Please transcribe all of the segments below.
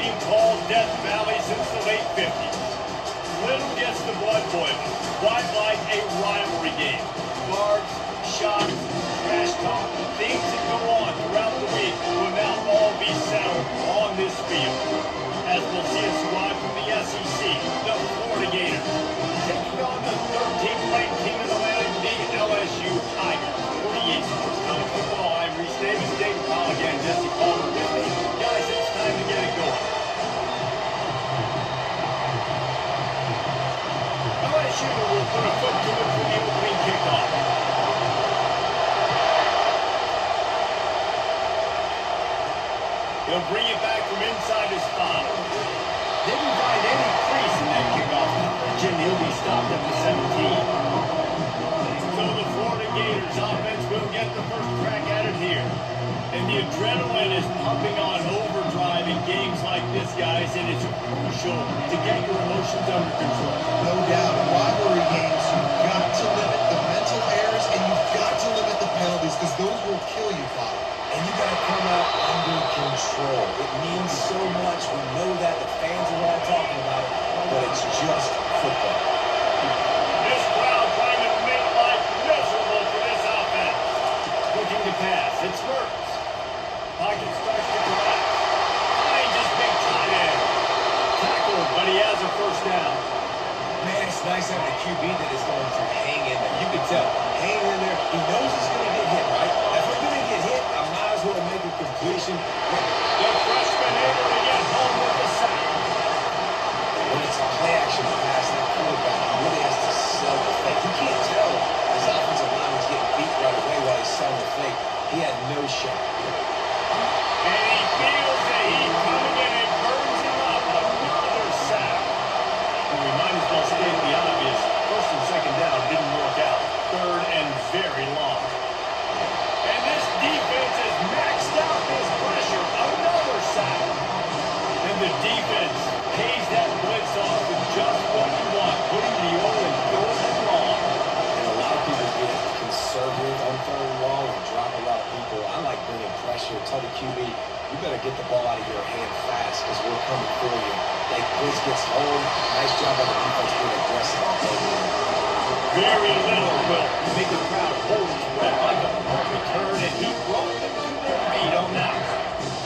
stadium called Death Valley since the late 50s. Little gets the blood boiling. Quite like a rivalry game. Barbs, shots, trash talk, things that go on throughout the week will now all be settled on this field. As we'll see a squad from the SEC, the Florida Gators, taking on the 13th ranked team in the land, the LSU Tigers. 48 Sports College Football. I'm Reese Davis, David Powell again, Jesse Palmer with me. Guys, it's time to get it going. LSU will put a foot to it for the opening kickoff. He'll bring it back from inside his spot. Didn't find any crease in that kickoff coverage, and he'll be stopped at the 17. So the Florida Gators offense will get the first crack at it here. And the adrenaline is pumping on overdrive in games like this, guys, and it's crucial to get your emotions under control. No doubt. In rivalry games, you've got to limit the mental errors, and you've got to limit the penalties, because those will kill you, Bob. And you got to come out under control. It means so much. We know that. The fans are all talking about it, but it's just football. This crowd trying to make life miserable for this offense. Looking to pass. It's Mertz. Pocket starts to collapse. Finds his big tight end. Tackled, but he has a first down. Man, it's nice having a QB that is going to hang in there. You can tell. Hanging in there. He knows he's going to get hit, right? If we're going to get hit, I might as well make a completion. The freshman able to get home with a sack. When it's a play-action pass, that quarterback really has to sell the fake. You can't tell his offensive line was getting beat right away while he's selling the fake. He had no shot. And he feels the heat coming in and burns him up. Another sack. And we might as well state the obvious. First and second down didn't work out. Third and very long. And this defense has maxed out this pressure. Another sack. And the defense pays that blitz off with just what you want. Putting the old and third and long. And a lot of people get conservative on third and long and drop a lot of people. I like bringing pressure. Tell the QB, you better get the ball out of your hand fast because we're coming for you. Like blitz gets home. Nice job on the defense being aggressive. Very little will make the crowd hold its breath like a perfect turn, and he brought them to their feet on that.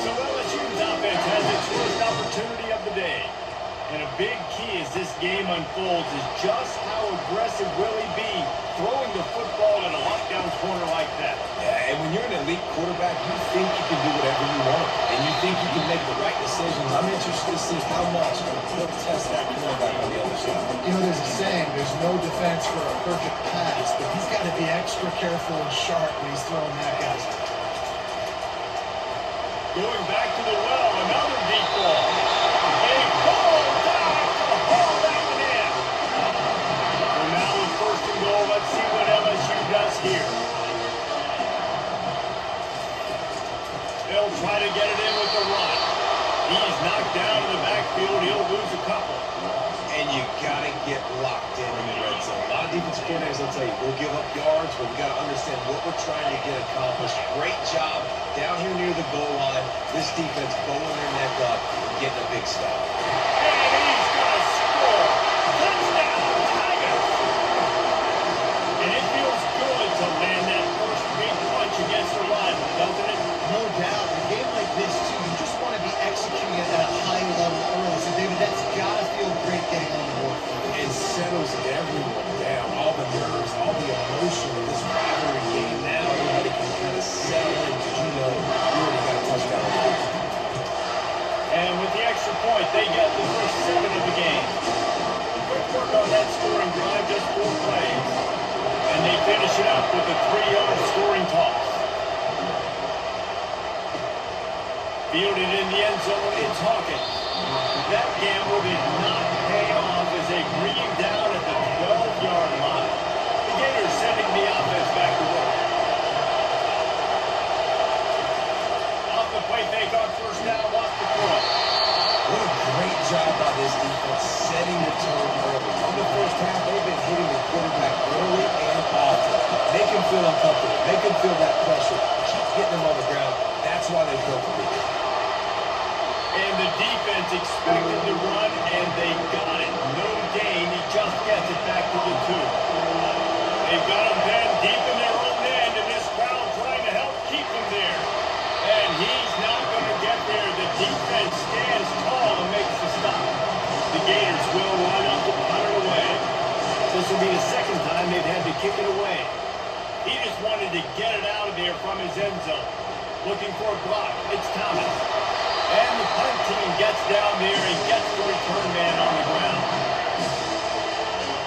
So LSU's offense has its first opportunity of the day. And a big key as this game unfolds is just how aggressive will he be throwing the football in a lockdown corner like that. Yeah, and when you're an elite quarterback, you think you can do whatever you want, and you think you can make the right decisions. I'm interested to see how much he'll test that quarterback on the other side. You know, there's a saying, there's no defense for a perfect pass, but he's got to be extra careful and sharp when he's throwing that, guys. Going back to the well, another deep ball. A ball dive to haul that one in. So now with first and goal, let's see what LSU does here. They'll try to get it in with the run. He's knocked down in the backfield. He'll lose a couple. And you got to get locked in the red zone. A lot of defense coordinators will tell you, we'll give up yards, but we got to understand what we're trying to get accomplished. Great job down here near the goal line. This defense bowling their neck up and getting a big stop. And he's going to score. Touchdown, Tigers. And it feels good to land that first big punch against the rival, doesn't it? No doubt. In a game like this, too, you just want to be executing it at a high level early. So, David, that's got to feel great getting on the board. It settles everyone down. All the nerves, all the emotion of this rivalry game. Now everybody can kind of settle in because you know you already got a touchdown on the board. And with the extra point, they get the first 7 of the game. Quick work on that scoring drive, just 4 plays. And they finish it up with a 3-yard scoring toss. Fielded in the end zone, it's Hawkins. That gamble did not pay off as they green down at the 12-yard line. The Gators sending the offense back to work. Off the play fake on first down, off the front. What a great job by this defense setting the tone early. In the first half, they've been hitting the quarterback early and often. Make him feel uncomfortable. Make him feel that pressure. Keep getting him on the ground. That's why they built the lead. And the defense expected to run, and they got it. No gain. He just gets it back to the 2. They've got him then deep in their own end, and this crowd trying to help keep him there. And he's not going to get there. The defense stands tall and makes the stop. The Gators will line up to punt it away. This will be the second time they've had to kick it away. He just wanted to get it out of there from his end zone. Looking for a block. It's Thomas. And the punt team gets down there and gets the return man on the ground.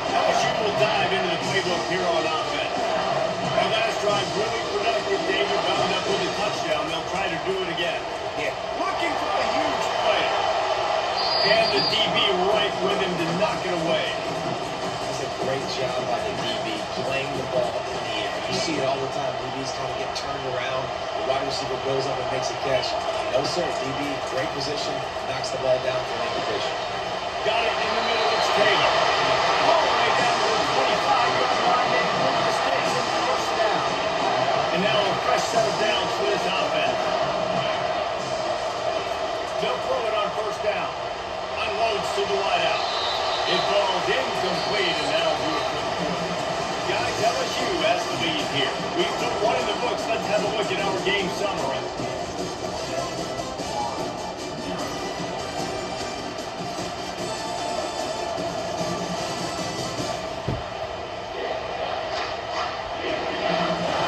LSU will dive into the playbook here on offense. That last drive really productive. David wound up with a touchdown. They'll try to do it again. Yeah. Looking for a huge play. And the DB right with him to knock it away. That's a great job by the DB playing the ball in the air. You see it all the time. DBs kind of get turned around. The wide receiver goes up and makes a catch. No, sir. DB, great position, knocks the ball down for an incompletion. Got it in the middle. It's Taylor. All the way down to the 25-yard line. They move the sticks and first down. And now a fresh set of downs for this offense. They'll throw it on first down. Unloads to the wideout. It falls incomplete, and that'll do it for the quarter. Guys, LSU has the lead here. We put one in the books. Let's have a look at our game summary.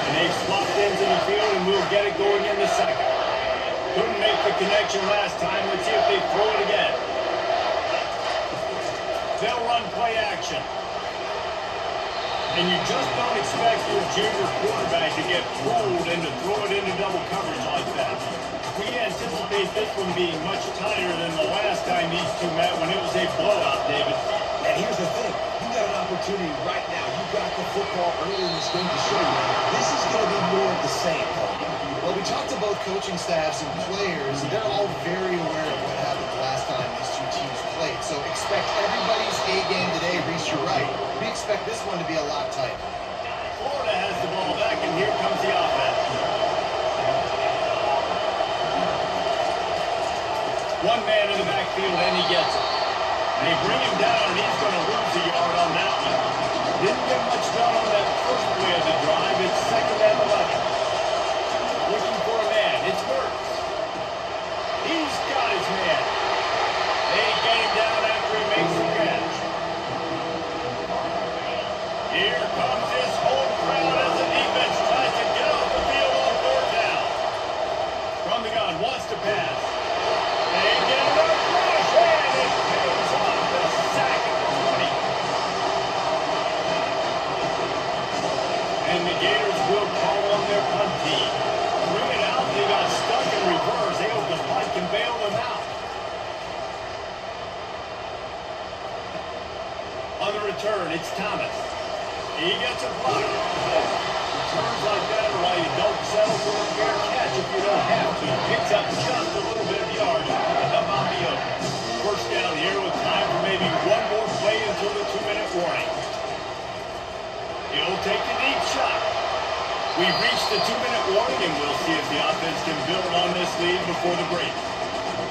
And they've swapped into the field, and we'll get it going in the second. Couldn't make the connection last time. Let's see if they throw it again. They'll run play action. And you just don't expect your junior quarterback to get fooled and to throw it into double coverage like that. We anticipate this one being much tighter than the last time these two met when it was a blowout, David. And here's the thing. You got an opportunity right now. You got the football early in this game to show you. This is going to be more of the same. Well, we talked to both coaching staffs and players, and they're all very aware of what happened last time these two teams played. So expect everybody's A game today. Reese, you're right. We expect this one to be a lot tighter. Florida has the ball back, and here comes the offense. One man in the backfield, and he gets it. They bring him down, and he's going to lose a yard on that one. Didn't get much done on that first play of the drive. It's second and 11. Looking for a man. It's Mertz. He's got his man. They get him down after he makes the catch. Here comes this whole crowd as the defense tries to get off the field on third down. From the gun, wants to pass. They get it up, rush, and it pays off the sack at the 20. And the Gators will call on their punt team. Bring it out. They got stuck in reverse. They hope the punt can bail them out. On the return, it's Thomas. He gets a block. Returns like that are why you don't settle for a fair catch if you don't have to. Picks up just a little bit of yardage to help out the open. First down here with time for maybe one more play until the 2-minute warning. He'll take the deep shot. We've reached the 2-minute warning, and we'll see if the offense can build on this lead before the break.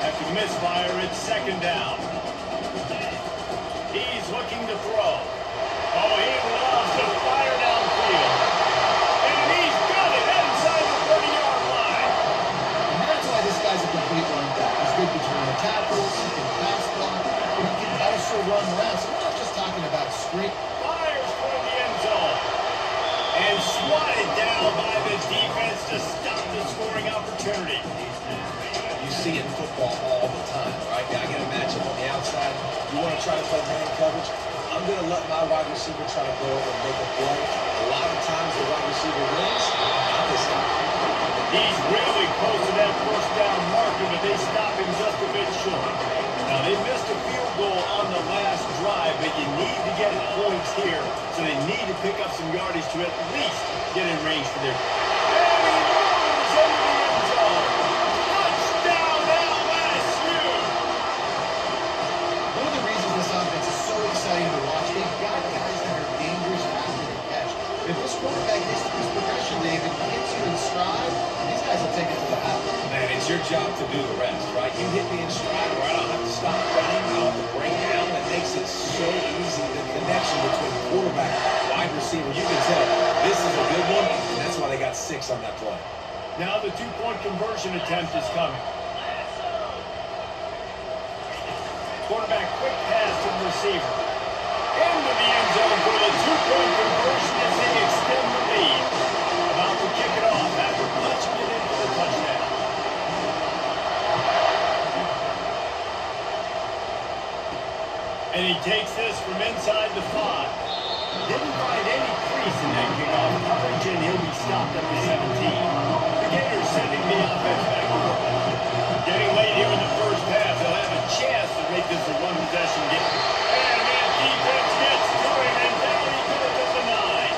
After the misfire, it's second down. He's looking to throw. Oh, he loves to fire downfield. And he's got it inside the 30-yard line. And that's why this guy's a complete running back. He's good between the tackles, he can pass block, but he can also run around. So we're not just talking about sprint. Fires for the end zone. And swatted down by the defense to stop the scoring opportunity. You see it in football all the time, right? I get a matchup on the outside. You want to try to play man coverage? I'm going to let my wide receiver try to go over and make a play. A lot of times the wide receiver wins, not this guy. He's really close to that first down marker, but they stop him just a bit short. Now, they missed a field goal on the last drive, but you need to get points here, so they need to pick up some yardage to at least get in range for their... And he moves into the end zone. Touchdown, LSU! One of the reasons this offense is so exciting to watch, they've got guys that are dangerous after the catch. If this quarterback gets to this progression, David, hits you in stride, these guys will take it to the house. Man, it's your job to do the rest, right? You hit me in stride where I don't have to stop running, I don't have to break down. That makes it so easy. The connection between quarterback and wide receiver, you can tell this is a good one, and that's why they got 6 on that play. Now the two-point conversion attempt is coming. Quarterback quick pass to the receiver. Into the end zone for the two-point conversion as they extend the lead. About to kick it off after punching it in for the touchdown. And he takes this from inside the 5. Didn't find any crease in that kickoff coverage, and he'll be stopped at the 17. The Gators sending the offense back to work. Getting late here in the first half, they'll have a chance to make this a one-possession game. And that defense gets to him, and down he goes at the 9.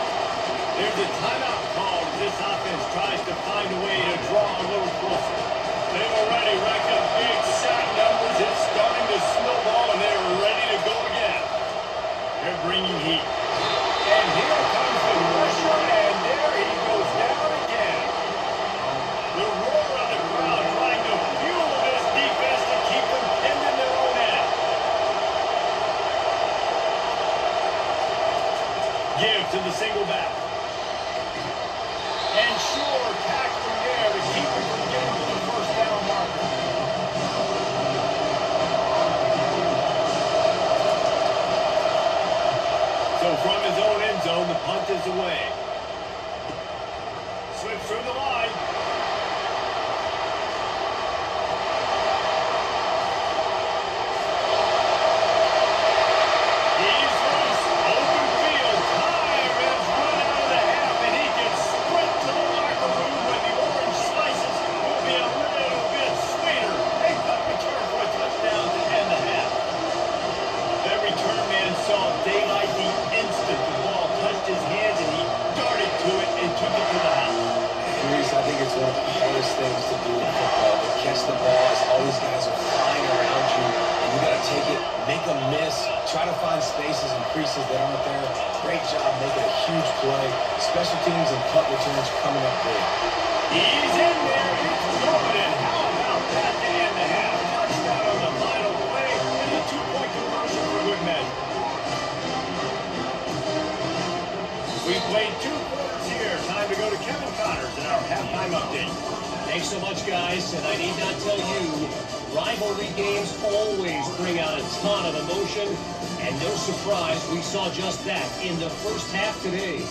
There's a timeout call as this offense tries to find a way to draw a little closer. They've already racked up big sack numbers. It's starting to snowball, and they're ready to go again. They're bringing heat. And here comes the pressure, and there he goes down again. The roar of the crowd trying to fuel this defense to keep them pinned in their own end. Give to the single back. And sure, tackling there to keep him from getting to the first down marker. So from his own end zone, the punt is away. Slips through the line. He's loose. Open field. Time has run out of the half, and he can sprint to the locker room where the orange slices will be a little bit sweeter. A punt return for a touchdown to end the half. That return man saw daylight the instant the ball touched his hands, and he darted to it and took it to the house. Reese, I think it's one of the hardest things to do in football, to catch the ball as all these guys are flying around you, and you got to take it, make a miss, try to find spaces and creases that aren't there. Great job making a huge play. Special teams and punt returns coming up big. He's in there. It's good. And how about that to end the half? Touchdown on the final play and a two-point conversion for good measure. We played 2 quarters here. Time to go to Kevin Connors in our halftime update. Thanks so much, guys, and I need not tell you, rivalry games always bring out a ton of emotion, and no surprise, we saw just that in the first half today.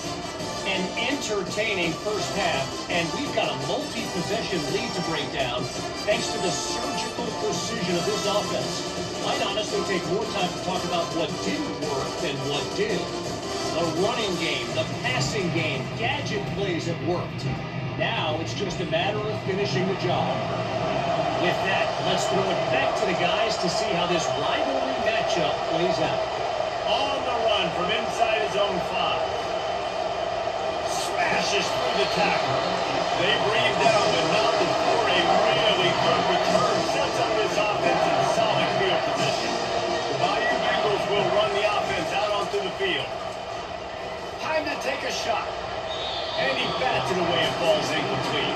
An entertaining first half, and we've got a multi-possession lead to break down thanks to the surgical precision of this offense. I'd honestly take more time to talk about what didn't work than what did. The running game, the passing game, gadget plays have worked. Now it's just a matter of finishing the job. With that, let's throw it back to the guys to see how this rivalry matchup plays out. On the run from inside his own 5. Smashes through the tackle. They bring him down, but not before a really good return sets up this offense in solid field position. The Bayou Bengals will run the offense out onto the field. Time to take a shot. And he bats it away and falls incomplete.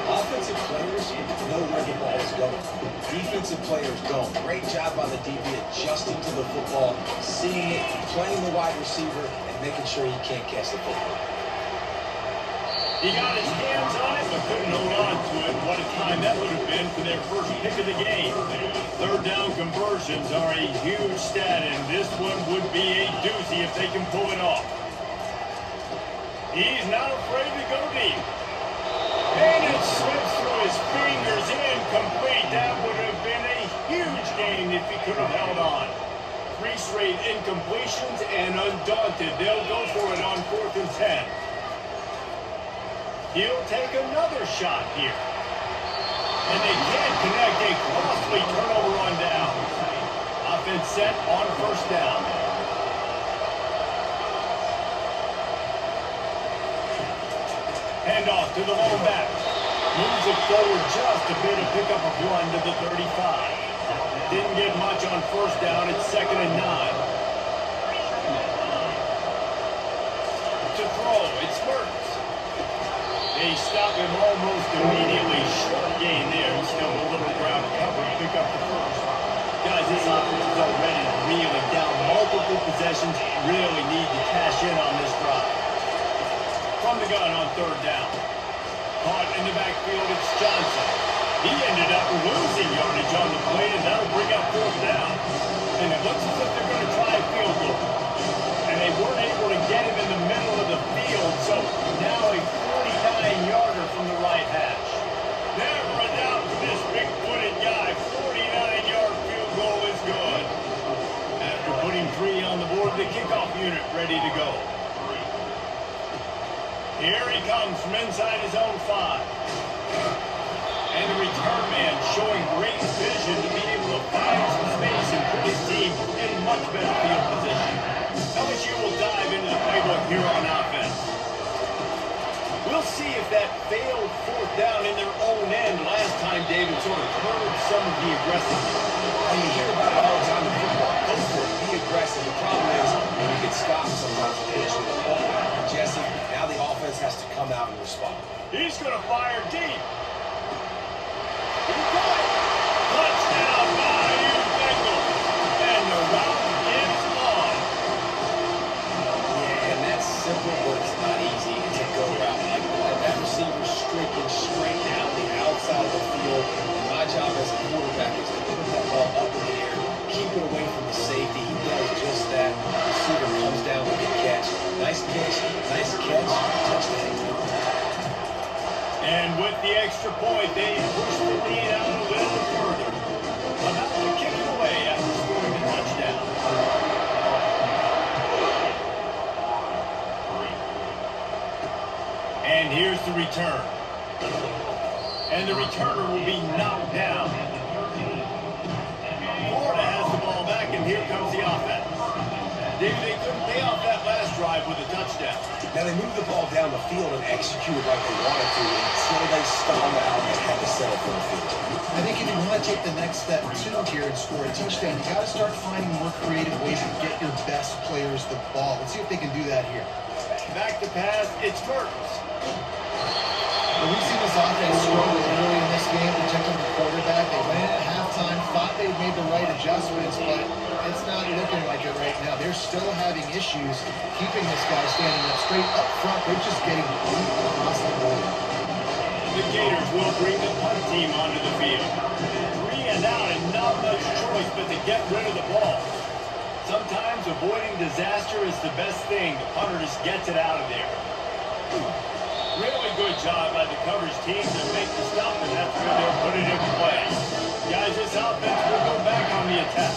Offensive players know where the ball is going. Defensive players don't. Great job by the DB adjusting to the football, seeing it, playing the wide receiver, and making sure he can't catch the football. He got his hands on it, but couldn't hold on to it. What a time that would have been for their first pick of the game. Third down conversions are a huge stat, and this one would be a doozy if they can pull it off. He's not afraid to go deep. And it slips through his fingers, incomplete. That would have been a huge gain if he could have held on. Crease rate incompletions, and undaunted, they'll go for it on 4th and 10. He'll take another shot here. And they can't connect. A costly turnover on down. Offense set on first down. Handoff to the lone back. Moves it forward just a bit to pick up a 1 to the 35. Didn't get much on first down. It's 2nd and 9. To throw, it's Mertens. They stop him almost immediately short gain there. Still a little ground to cover to pick up the first. Guys, this offense is already reeling down multiple possessions. Really need to cash in on this drive. From the gun on third down. Caught in the backfield, it's Johnson. He ended up losing yardage on the play, and that'll bring up fourth down. And it looks as if they're going to try a field goal. And they weren't able to get him in the middle of the field, so now a 49-yarder from the right hash. Never a doubt for this big-footed guy. 49-yard field goal is good. After putting 3 on the board, the kickoff unit ready to go. Here he comes from inside his own 5. And the return man showing great vision to be able to find some space and put his team in much better field position. LSU will dive into the playbook here on offense. We'll see if that failed fourth down in their own end last time, David, sort of curbed some of the aggressiveness. You hear about it all the time in football. Go for it. Be aggressive. The problem is when you get stopped sometimes with the issue of the ball. Jesse, now the offense has to come out and respond. He's going to fire deep. Touchdown, Bayou Bengals. And the route is on. Yeah, and that's simple, but it's not easy. It's a go route. Like that receiver streaking straight down the outside of the field. And my job as a quarterback is to put that ball up in the air, keep it away from the safety. He does just that. The receiver comes down with the catch. Nice pitch, nice catch, touchdown. And with the extra point, they push the lead out a little further. About to kick it away after scoring the touchdown. And here's the return. And the returner will be knocked down. Florida has the ball back, and here comes the offense. David, they couldn't pay off that last drive with a touchdown. Now they moved the ball down the field and executed like they wanted to until they stalled out and had to settle for the field. I think if you want to take the next step too here and score a touchdown, you got to start finding more creative ways to get your best players the ball. Let's see if they can do that here. Back to pass, it's Mertens. Well, we've seen this offense struggle early in this game, protecting the quarterback. They went in at halftime, thought they'd made the right adjustments, but it's not looking like it right now. They're still having issues keeping this guy standing up straight up front. They're just getting beat across the board. The Gators will bring the punt team onto the field. 3 and out and not much choice but to get rid of the ball. Sometimes avoiding disaster is the best thing. The punter just gets it out of there. Really good job by the coverage team to make the stop, and that's where they'll put it in play. Guys, this offense will go back on the attack.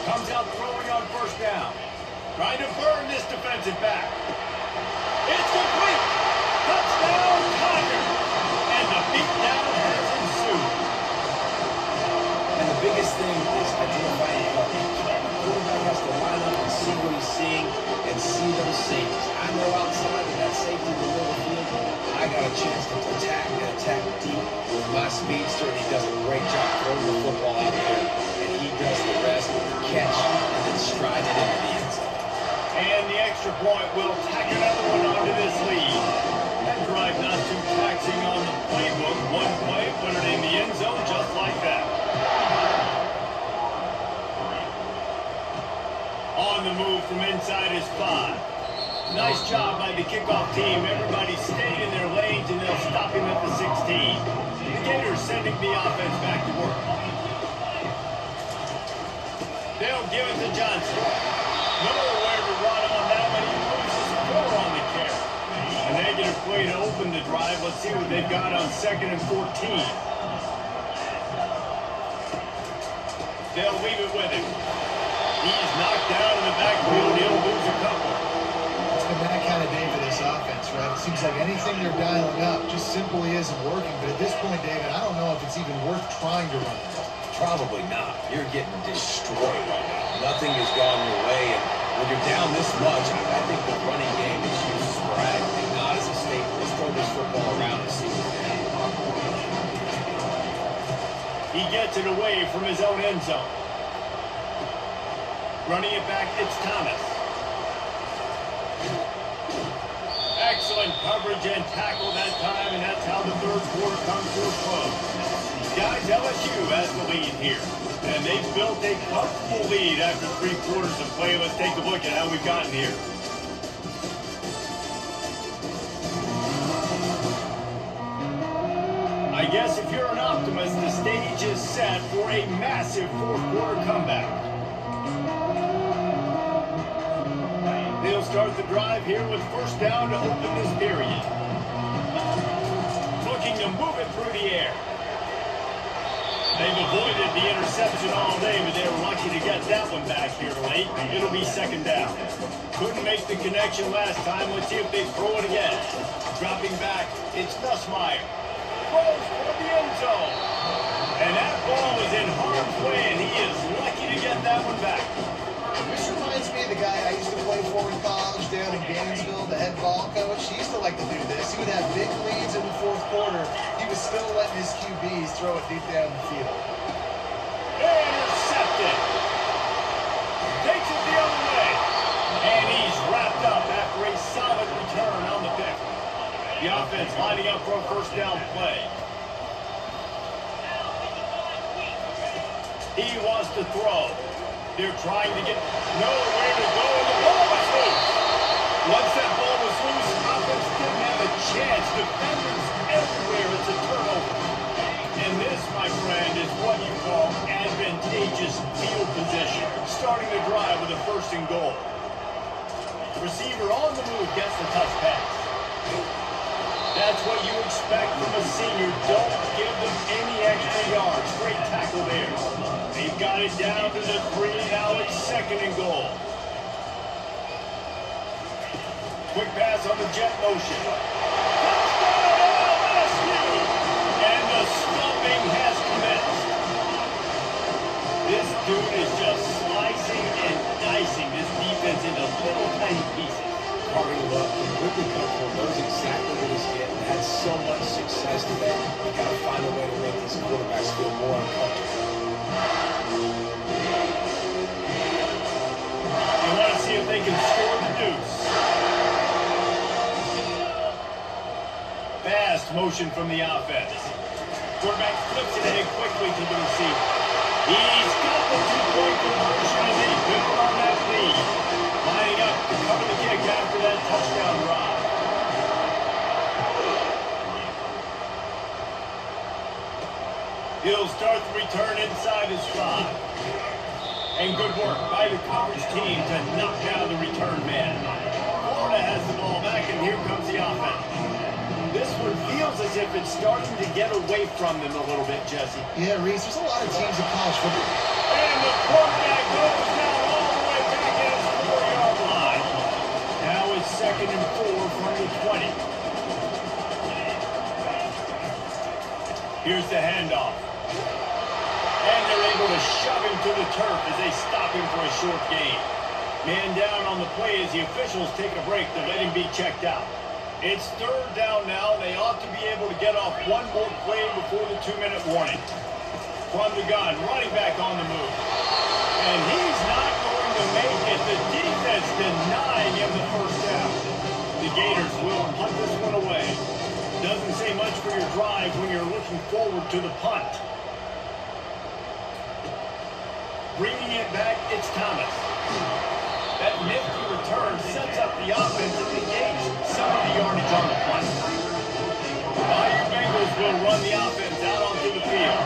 Comes out throwing on first down. Trying to burn this defensive back. It's complete. Touchdown, Tigers. And the beatdown has ensued. And the biggest thing is identifying coverage. The quarterback has to line up and see what he's seeing and see those safeties. I know outside of that safety in the middle of the field, I got a chance to attack and attack deep with my speedster, and he does a great job throwing the football out there, and he does the rest with the catch and then stride it into the end zone. And the extra point will tack another one onto this lead. That drive not too taxing on the playbook. One play, put it in the end zone just like that. On the move from inside his 5. Nice job by the kickoff team. Everybody stayed in their lanes, and they'll stop him at the 16. The Gators sending the offense back to work. They'll give it to Johnson. Nowhere to run on that, but he loses 4 on the carry. A negative play to open the drive. Let's see what they've got on 2nd and 14. They'll leave it with him. He's knocked down in the backfield. He'll lose a couple. It's been that kind of day for this offense, right? It seems like anything they're dialing up just simply isn't working. But at this point, David, I don't know if it's even worth trying to run the ball. Probably not. You're getting destroyed right now. Nothing has gone your way, and when you're down this much, I think the running game is used sporadically, not as a staple. Let's throw this football around and see what's happening. He gets it away from his own end zone. Running it back, it's Thomas. Excellent coverage and tackle that time, and that's how the third quarter comes to a close. Guys, LSU has the lead here, and they've built a comfortable lead after 3 quarters of play. Let's take a look at how we've gotten here. I guess if you're an optimist, the stage is set for a massive fourth quarter comeback. They'll start the drive here with first down to open this period. Looking to move it through the air. They've avoided the interception all day, but they were lucky to get that one back here late. It'll be second down. Couldn't make the connection last time. Let's see if they throw it again. Dropping back, it's Nussmeier. Throws for the end zone. And that ball is in harm's way, and he is lucky to get that one back. This reminds me of the guy I used to play for in college down in Gainesville, the head ball coach. He used to like to do this. He would have big leads in the fourth quarter. He was still letting his QBs throw it deep down the field. Intercepted. Takes it the other way. And he's wrapped up after a solid return on the pick. The offense lining up for a first down play. He wants to throw. They're trying to get nowhere to go, and the ball was loose. Once that ball was loose, offense didn't have a chance. Defenders everywhere. It's a turnover. And this, my friend, is what you call advantageous field position. Starting the drive with a first and goal. Receiver on the move gets the touch pass. That's what you expect from a senior. Don't give them any extra yards. Great tackle there. They've got it down to the 3. Now it's second and goal. Quick pass on the jet motion. Touchdown LSU! And the stomping has commenced. This dude is just slicing and dicing this defense into little tiny pieces. Carving him up, and quickly comfortable, knows exactly what he's getting. Had so much success today. You got to find a way to make these quarterbacks feel more uncomfortable. You want to see if they can score the deuce. Fast motion from the offense. Quarterback flips it ahead quickly to the receiver. He's got the 2-point conversion, and they build on that lead. Lining up to cover the kick after that touchdown drive. He'll start the return inside his 5. And good work by the coverage team to knock down the return man. Florida has the ball back, and here comes the offense. This one feels as if it's starting to get away from them a little bit, Jesse. Yeah, Reese, there's a lot of teams in college football. And the quarterback goes down all the way back at his 4-yard line. Now it's second and 4 from the 20. Here's the handoff. And they're able to shove him to the turf as they stop him for a short gain. Man down on the play as the officials take a break to let him be checked out. It's third down now. They ought to be able to get off one more play before the 2-minute warning. From the gun, running back on the move. And he's not going to make it. The defense denying him the first down. The Gators will punt this one away. Doesn't say much for your drive when you're looking forward to the punt. Bringing it back, it's Thomas. That nifty return sets up the offense and negates some of the yardage on the punt. Your Bengals will run the offense out onto the field.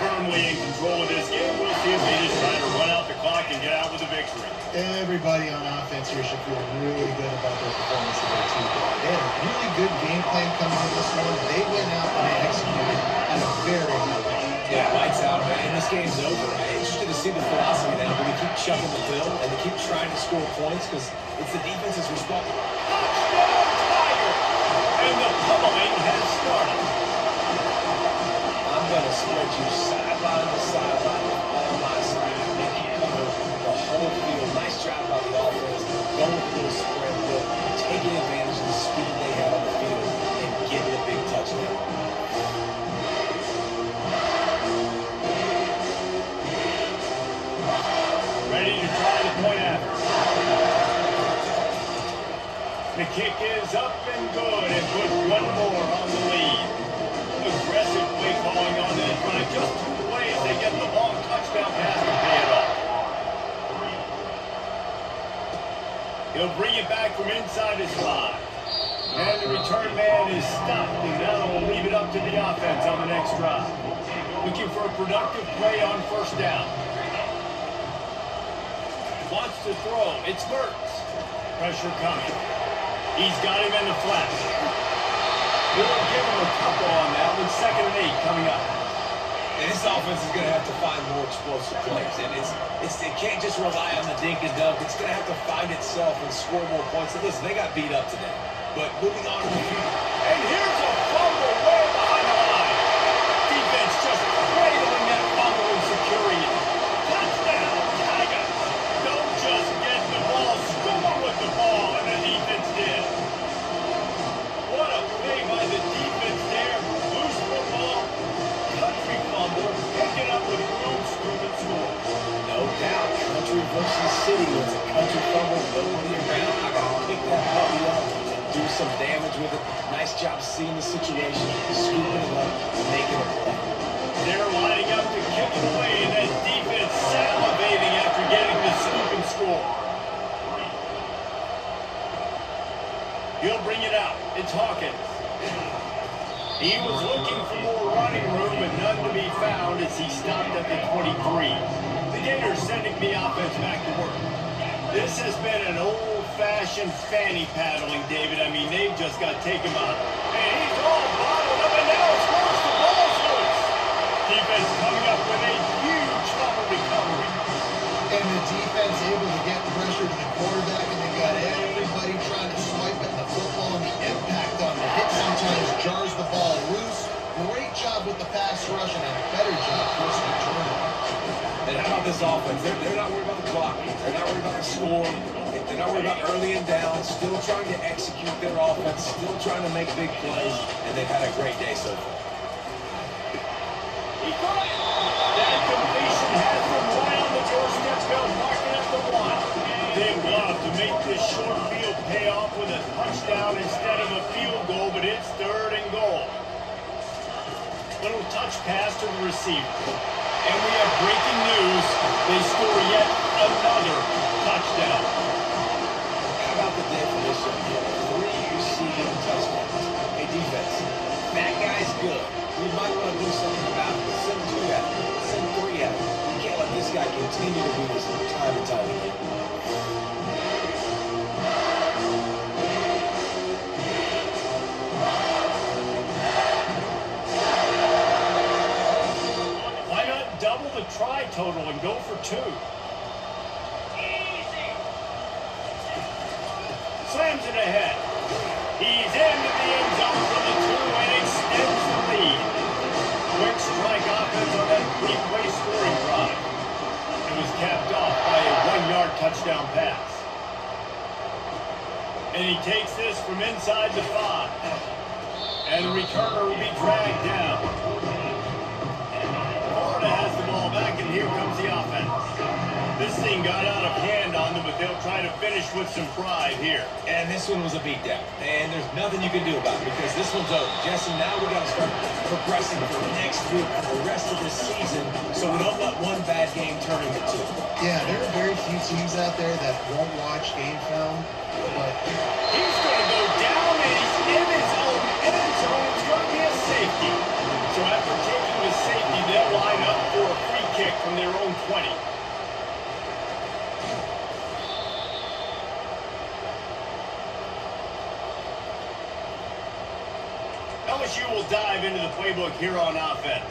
Firmly in control of this game. We'll see if they just try to run out the clock and get out with a victory. Everybody on offense here should feel really good about their performance today, too. They had a really good game plan coming into this one. They went out and they executed at a very high level. Yeah, lights out, man. And this game's over. I'm interested to see the philosophy now. Do we keep chucking the field and to keep trying to score points? Because it's the defense's response. Touchdown, Tiger! And the pummeling has started. I'm going to spread you sideline to sideline on my side. Make you cover the whole field. Nice job by the offense. Going with a little spread look. Taking advantage of the speed they have on the field and getting a big touchdown. Ready to try the point after. The kick is up and good and put one more on the lead. Aggressive play calling on this drive. Just 2 plays, they get the long touchdown pass to pay it off. He'll bring it back from inside his 5. And the return man is stopped, and now we'll leave it up to the offense on the next drive. Looking for a productive play on first down. Wants to throw. It's Mertz. Pressure coming. He's got him in the flat. We'll give him a couple on that with 2nd and 8 coming up. And this offense is going to have to find more explosive plays. And it can't just rely on the dink and dunk. It's going to have to find itself and score more points. And listen, they got beat up today. But moving on to the future. And here's a fumble way behind the line. Defense just cradling that fumble and securing it. Touchdown, Tigers. Don't just get the ball, score with the ball, and the defense did. What a play by the defense there. Loose football, country fumble, pick it up with room, scoop and score. No doubt, country versus city. It's a country fumble, nobody around. I got to pick that puppy up. Do some damage with it. Nice job seeing the situation, scooping it up, making a play. They're lining up to kick it away, and that defense salivating after getting the scoop and score. He'll bring it out. It's Hawkins. He was looking for more running room, but none to be found as he stopped at the 23. The Gators sending the offense back to work. This has been an old-fashioned fanny paddling, David. I mean, they've just got to take him out. And he's all bottled up, and now it's loose. The ball's loose. Defense coming up with a huge fumble recovery. And the defense able to get pressure to the quarterback, and they've got everybody trying to swipe at the football, and the impact on the hit sometimes jars the ball loose. Great job with the pass rush, and a better job forcing the turnover. And how about this offense? They're not worried about the clock. They're not worried about the score. They're not worried about early and down. Still trying to execute their offense. Still trying to make big plays. And they've had a great day so far. He caught it. That completion has them right on the doorstep. Bill marking at the 1. They love to make this short field pay off with a touchdown instead of a field goal, but it's 3rd and goal. Little touch pass to the receiver. And we have breaking news. They score yet another touchdown. How about the definition of 3 receiving touchdowns? Hey, defense, that guy's good. We might want to do something about it. Send 2 at him. Send 3 at him. You can't let this guy continue to do this time and time again. Try total and go for 2. Slams it ahead. He's into the end zone for the 2 and extends the lead. Quick strike offense on that 3-play scoring drive. It was capped off by a 1-yard touchdown pass. And he takes this from inside the 5. And the returner will be dragged down. Has the ball back, and here comes the offense. This thing got out of hand on them, but they'll try to finish with some pride here. And this one was a beatdown. And there's nothing you can do about it because this one's over. Jesse, now we got to start progressing for next week, for the rest of this season, so we don't let one bad game turn into 2. Yeah, there are very few teams out there that won't watch game film, but he's going to go down, and he's in his own end zone. It's going to be a safety. So after taking the safety, they'll line up for a free kick from their own 20. LSU will dive into the playbook here on offense.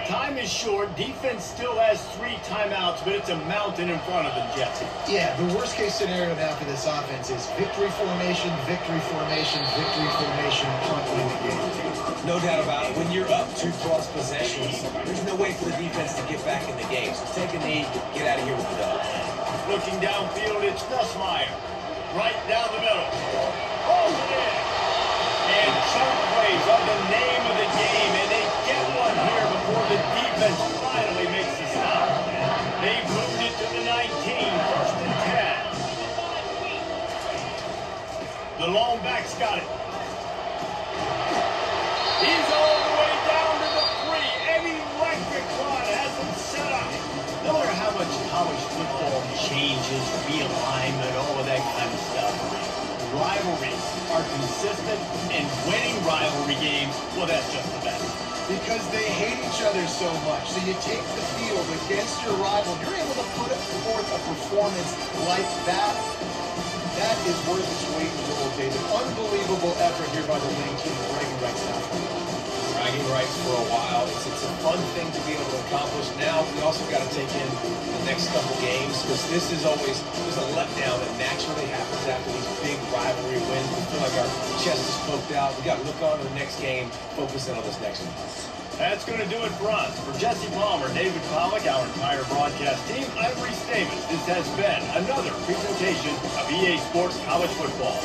Time is short. Defense still has 3 timeouts, but it's a mountain in front of them, Jesse. Yeah, the worst-case scenario now for this offense is victory formation, victory formation, victory formation, punt win the game. No doubt about it. When you're up 2+ possessions, there's no way for the defense to get back in the game. So take a knee, get out of here with the dub. Looking downfield, it's Nussmeier. Right down the middle. Holds it in. And chunk plays are the name of the game, and they get one here before the defense finally makes the stop. They've moved it to the 19, 1st and 10. quarterback's got it. He's all the way down to the 3. An electric run has him set up. No matter how much college football changes, realignment, all of that kind of stuff, rivalries are consistent, and winning rivalry games, well, that's just the best. Because they hate each other so much. So you take the field against your rival, you're able to put forth a performance like that. That is worth its weight in gold, David. Unbelievable effort here by the winning team. Bragging rights now. Bragging rights for a while. It's a fun thing to be able to accomplish. Now we also got to take in the next couple games, because this is always, there's a letdown that naturally happens after these big rivalry wins. We feel like our chest is poked out. We got to look on to the next game, focus in on this next one. That's going to do it for us. For Jesse Palmer, David Pollack, our entire broadcast team, I'm Reese Davis. This has been another presentation of EA Sports College Football.